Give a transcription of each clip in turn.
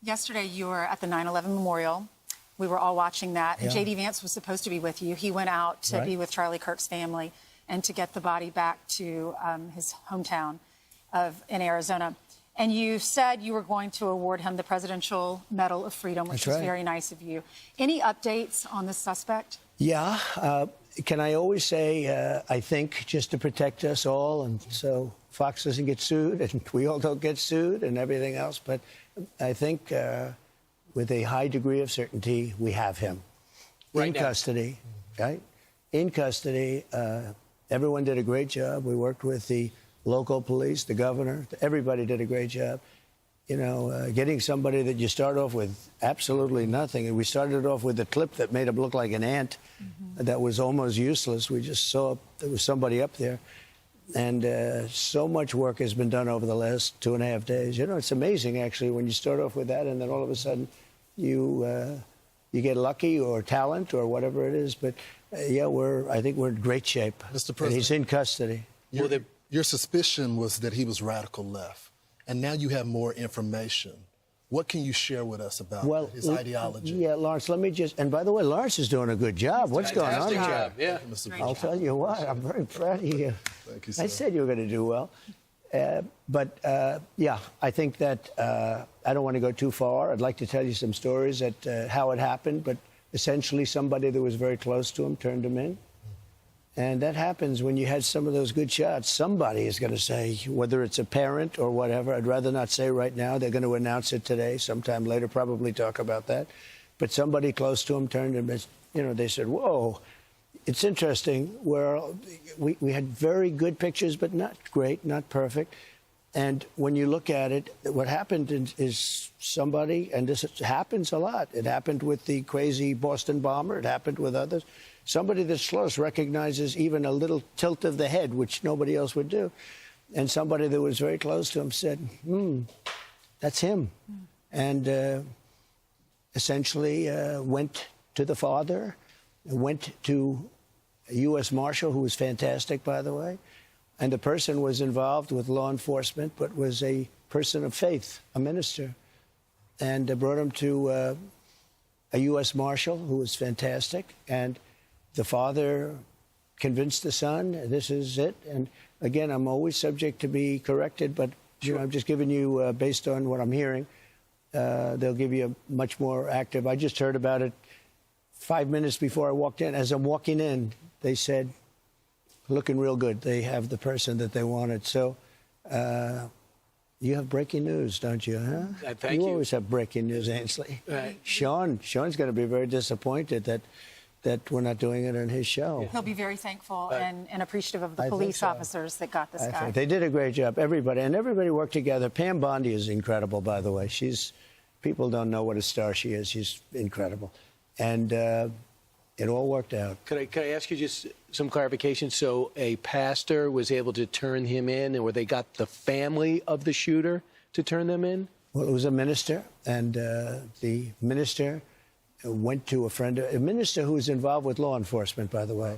Yesterday, you were at the 9/11 memorial. We were all watching that. And J.D. Vance was supposed to be with you. He went out to be with Charlie Kirk's family and to get the body back to his hometown in Arizona. And you said you were going to award him the Presidential Medal of Freedom, which is very nice of you. Any updates on this suspect? Yeah. Can I always say, I think, just to protect us all, and so Fox doesn't get sued, and we all don't get sued, and everything else. But I think with a high degree of certainty, we have him in custody, right? In custody. Everyone did a great job. We worked with the local police, the governor. Everybody did a great job. You know, getting somebody that you start off with absolutely nothing. And we started off with a clip that made him look like an ant that was almost useless. We just saw there was somebody up there. And so much work has been done over the last 2.5 days. You know, it's amazing, actually, when you start off with that and then all of a sudden you get lucky or talent or whatever it is. But, yeah, I think we're in great shape. Mr. President, he's in custody. Your suspicion was that he was radical left, and now you have more information. What can you share with us about his ideology? Yeah, Lawrence, let me just... And by the way, Lawrence is doing a good job. What's going on here? Job, yeah. I'll tell you what, I'm very proud of you. Thank you, sir. I said you were going to do well. Yeah, I think that I don't want to go too far. I'd like to tell you some stories at how it happened, but essentially somebody that was very close to him turned him in. And that happens when you had some of those good shots. Somebody is going to say, whether it's a parent or whatever, I'd rather not say right now. They're going to announce it today, sometime later, probably talk about that. But somebody close to him turned him, you know, they said, whoa. It's interesting where we had very good pictures, but not great, not perfect. And when you look at it, what happened is somebody, and this happens a lot. It happened with the crazy Boston bomber. It happened with others. Somebody that's close recognizes even a little tilt of the head, which nobody else would do. And somebody that was very close to him said, that's him. And essentially went to the father, went to a U.S. Marshal, who was fantastic, by the way. And the person was involved with law enforcement, but was a person of faith, a minister. And brought him to a U.S. Marshal, who was fantastic. And the father convinced the son, this is it. And again, I'm always subject to be corrected, but you know, I'm just giving you, based on what I'm hearing, they'll give you a much more active. I just heard about it 5 minutes before I walked in. As I'm walking in, they said, looking real good. They have the person that they wanted. So you have breaking news, don't you, huh? Thank you. You always have breaking news, Ainsley. Right. Sean's going to be very disappointed that we're not doing it on his show. He'll be very thankful and appreciative of the police officers that got this guy. They did a great job, everybody. And everybody worked together. Pam Bondi is incredible, by the way. People don't know what a star she is. She's incredible. And it all worked out. Could I ask you just some clarification? So a pastor was able to turn him in, or they got the family of the shooter to turn them in? Well, it was a minister, and the minister went to a minister who was involved with law enforcement, by the way.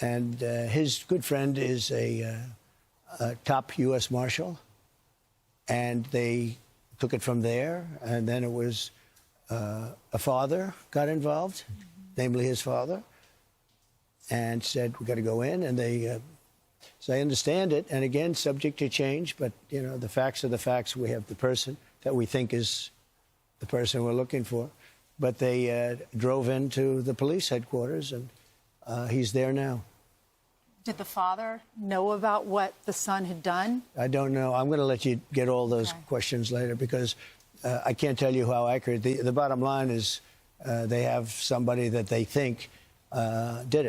And his good friend is a top U.S. Marshal. And they took it from there. And then it was a father got involved, namely his father, and said, we got to go in. And they, so I understand it. And again, subject to change. But, you know, the facts are the facts. We have the person that we think is the person we're looking for. But they drove into the police headquarters, and he's there now. Did the father know about what the son had done? I don't know. I'm going to let you get all those questions later, because I can't tell you how accurate. The bottom line is they have somebody that they think did it.